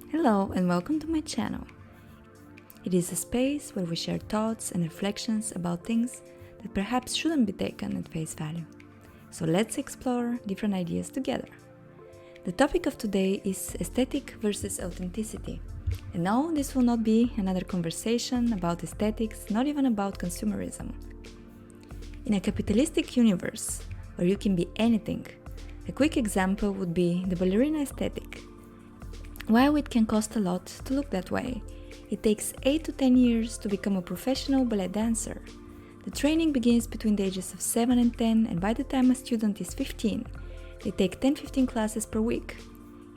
Hello and welcome to my channel. It is a space where we share thoughts and reflections about things that perhaps shouldn't be taken at face value. So let's explore different ideas together. The topic of today is aesthetic versus authenticity. And no, this will not be another conversation about aesthetics, not even about consumerism. In a capitalistic universe where you can be anything, a quick example would be the ballerina aesthetic. While it can cost a lot to look that way, it takes 8 to 10 years to become a professional ballet dancer. The training begins between the ages of 7 and 10, and by the time a student is 15, they take 10-15 classes per week.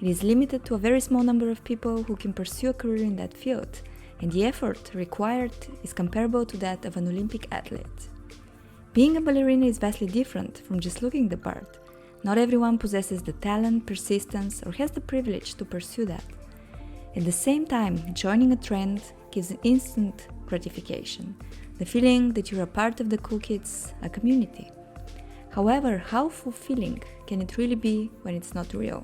It is limited to a very small number of people who can pursue a career in that field, and the effort required is comparable to that of an Olympic athlete. Being a ballerina is vastly different from just looking the part. Not everyone possesses the talent, persistence, or has the privilege to pursue that. At the same time, joining a trend gives an instant gratification, the feeling that you're a part of the cool kids, a community. However, how fulfilling can it really be when it's not real?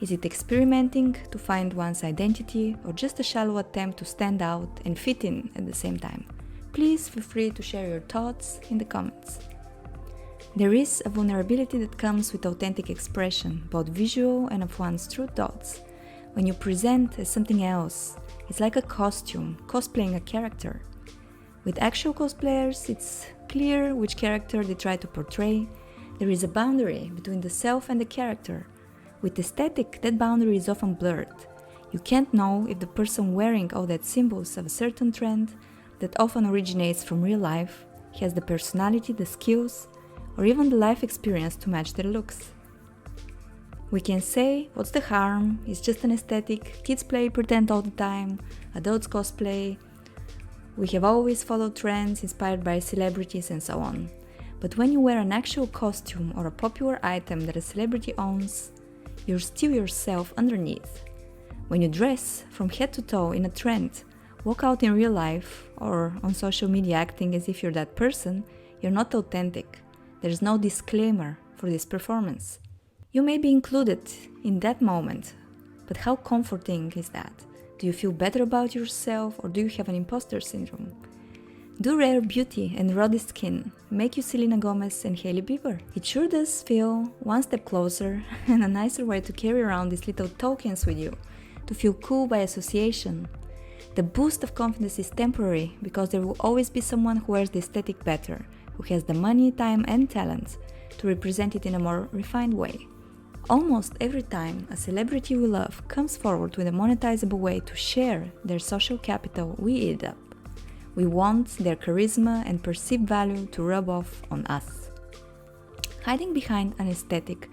Is it experimenting to find one's identity, or just a shallow attempt to stand out and fit in at the same time? Please feel free to share your thoughts in the comments. There is a vulnerability that comes with authentic expression, both visual and of one's true thoughts. When you present as something else, it's like a costume, cosplaying a character. With actual cosplayers, it's clear which character they try to portray. There is a boundary between the self and the character. With aesthetic, that boundary is often blurred. You can't know if the person wearing all that symbols of a certain trend that often originates from real life has the personality, the skills, or even the life experience to match their looks. We can say, what's the harm, it's just an aesthetic, kids play pretend all the time, adults cosplay, we have always followed trends inspired by celebrities and so on. But when you wear an actual costume or a popular item that a celebrity owns, you're still yourself underneath. When you dress from head to toe in a trend, walk out in real life, or on social media acting as if you're that person, you're not authentic. There's no disclaimer for this performance. You may be included in that moment, but how comforting is that? Do you feel better about yourself, or do you have an imposter syndrome? Do rare beauty and ruddy skin make you Selena Gomez and Hailey Bieber? It sure does feel one step closer and a nicer way to carry around these little tokens with you, to feel cool by association. The boost of confidence is temporary because there will always be someone who wears the aesthetic better, who has the money, time and talent to represent it in a more refined way. Almost every time a celebrity we love comes forward with a monetizable way to share their social capital, we eat it up. We want their charisma and perceived value to rub off on us. Hiding behind an aesthetic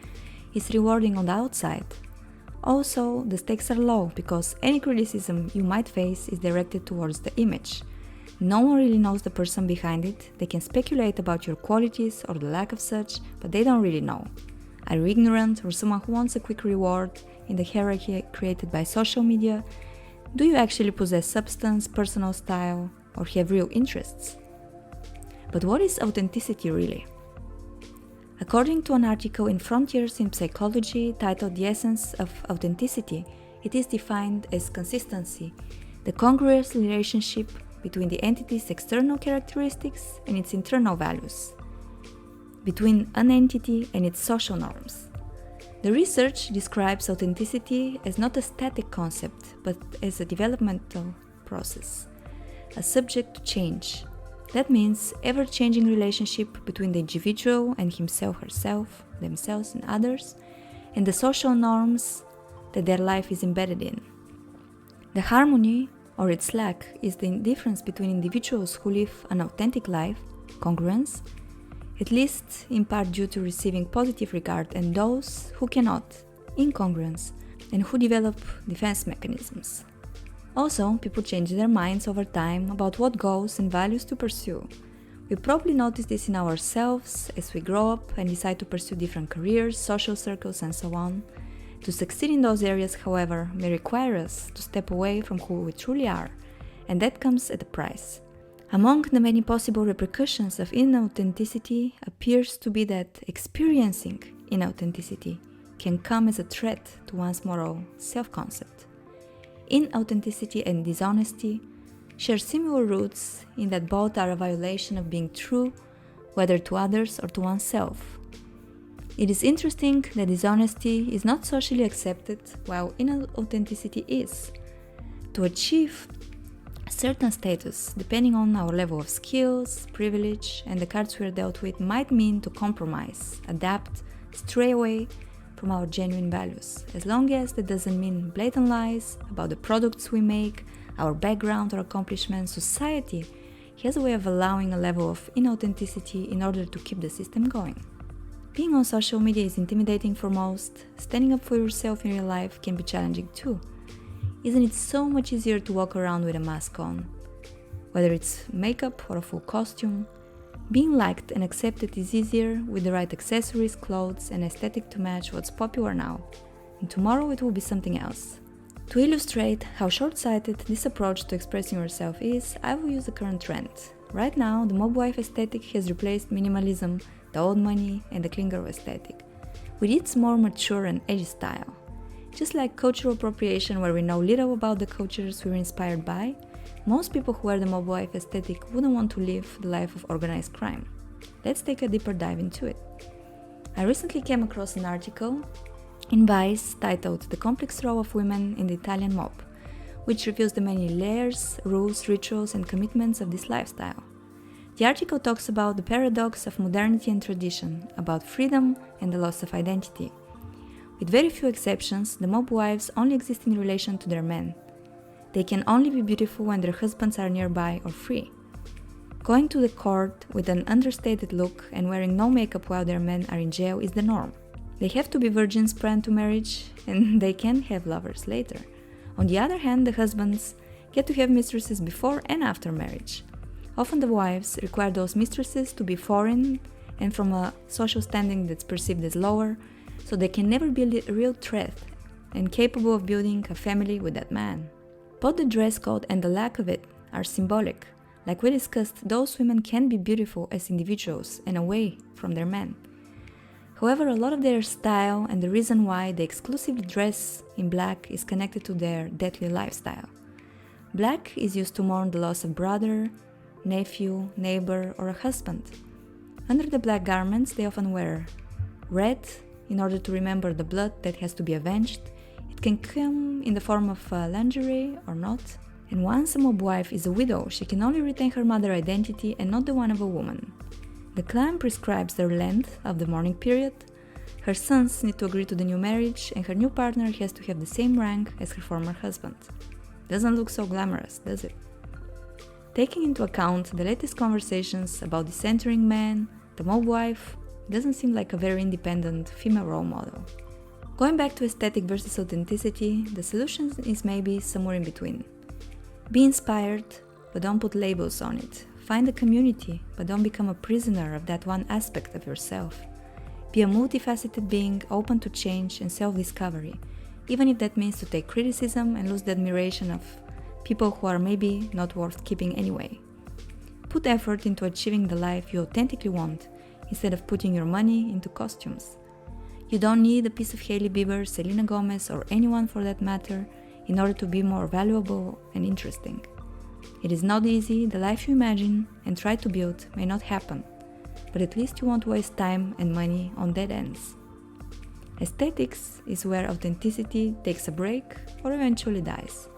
is rewarding on the outside. Also, the stakes are low because any criticism you might face is directed towards the image. No one really knows the person behind it. They can speculate about your qualities or the lack of such, but they don't really know. Are you ignorant or someone who wants a quick reward in the hierarchy created by social media? Do you actually possess substance, personal style, or have real interests? But what is authenticity really? According to an article in Frontiers in Psychology titled The Essence of Authenticity, it is defined as consistency, the congruous relationship between the entity's external characteristics and its internal values, between an entity and its social norms. The research describes authenticity as not a static concept, but as a developmental process, a subject to change. That means ever-changing relationship between the individual and himself, herself, themselves and others, and the social norms that their life is embedded in. The harmony or its lack is the difference between individuals who live an authentic life, congruence, at least in part due to receiving positive regard, and those who cannot, incongruence, and who develop defense mechanisms. Also, people change their minds over time about what goals and values to pursue. We probably notice this in ourselves as we grow up and decide to pursue different careers, social circles, and so on. To succeed in those areas, however, may require us to step away from who we truly are, and that comes at a price. Among the many possible repercussions of inauthenticity appears to be that experiencing inauthenticity can come as a threat to one's moral self-concept. Inauthenticity and dishonesty share similar roots in that both are a violation of being true, whether to others or to oneself. It is interesting that dishonesty is not socially accepted while inauthenticity is. To achieve a certain status, depending on our level of skills, privilege, and the cards we are dealt with, might mean to compromise, adapt, stray away from our genuine values, as long as that doesn't mean blatant lies about the products we make, our background or accomplishments. Society has a way of allowing a level of inauthenticity in order to keep the system going. Being on social media is intimidating for most. Standing up for yourself in real life can be challenging too. Isn't it so much easier to walk around with a mask on? Whether it's makeup or a full costume, being liked and accepted is easier with the right accessories, clothes, and aesthetic to match what's popular now. And tomorrow it will be something else. To illustrate how short-sighted this approach to expressing yourself is, I will use the current trend. Right now, the mob wife aesthetic has replaced minimalism, the old money, and the clean girl aesthetic, with its more mature and edgy style. Just like cultural appropriation, where we know little about the cultures we were inspired by, most people who wear the mob wife aesthetic wouldn't want to live the life of organized crime. Let's take a deeper dive into it. I recently came across an article in Vice titled "The Complex Role of Women in the Italian Mob," which reveals the many layers, rules, rituals, and commitments of this lifestyle. The article talks about the paradox of modernity and tradition, about freedom and the loss of identity. With very few exceptions, the mob wives only exist in relation to their men. They can only be beautiful when their husbands are nearby or free. Going to the court with an understated look and wearing no makeup while their men are in jail is the norm. They have to be virgins prior to marriage, and they can have lovers later. On the other hand, the husbands get to have mistresses before and after marriage. Often the wives require those mistresses to be foreign and from a social standing that's perceived as lower, so they can never be a real threat and capable of building a family with that man. Both the dress code and the lack of it are symbolic. Like we discussed, those women can be beautiful as individuals and away from their men. However, a lot of their style and the reason why they exclusively dress in black is connected to their deathly lifestyle. Black is used to mourn the loss of brother, nephew, neighbor, or a husband. Under the black garments, they often wear red in order to remember the blood that has to be avenged. It can come in the form of lingerie or not. And once a mob wife is a widow, she can only retain her mother identity and not the one of a woman. The clan prescribes the length of the mourning period. Her sons need to agree to the new marriage, and her new partner has to have the same rank as her former husband. Doesn't look so glamorous, does it? Taking into account the latest conversations about the centering man, the mob wife doesn't seem like a very independent female role model. Going back to aesthetic versus authenticity, the solution is maybe somewhere in between. Be inspired, but don't put labels on it. Find a community, but don't become a prisoner of that one aspect of yourself. Be a multifaceted being, open to change and self-discovery, even if that means to take criticism and lose the admiration of people who are maybe not worth keeping anyway. Put effort into achieving the life you authentically want, instead of putting your money into costumes. You don't need a piece of Hailey Bieber, Selena Gomez, or anyone for that matter in order to be more valuable and interesting. It is not easy. The life you imagine and try to build may not happen, but at least you won't waste time and money on dead ends. Aesthetics is where authenticity takes a break or eventually dies.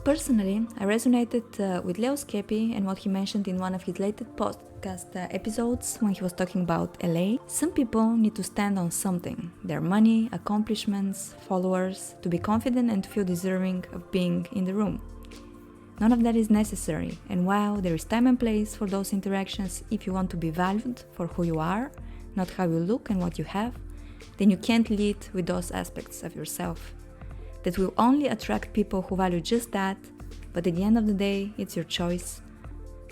Personally, I resonated with Leo Skepi and what he mentioned in one of his latest podcast episodes when he was talking about LA. Some people need to stand on something, their money, accomplishments, followers, to be confident and to feel deserving of being in the room. None of that is necessary, and while there is time and place for those interactions, if you want to be valued for who you are, not how you look and what you have, then you can't lead with those aspects of yourself. That will only attract people who value just that, but at the end of the day, it's your choice.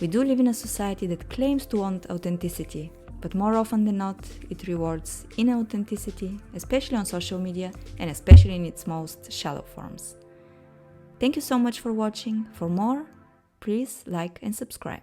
We do live in a society that claims to want authenticity, but more often than not, it rewards inauthenticity, especially on social media and especially in its most shallow forms. Thank you so much for watching. For more, please like and subscribe.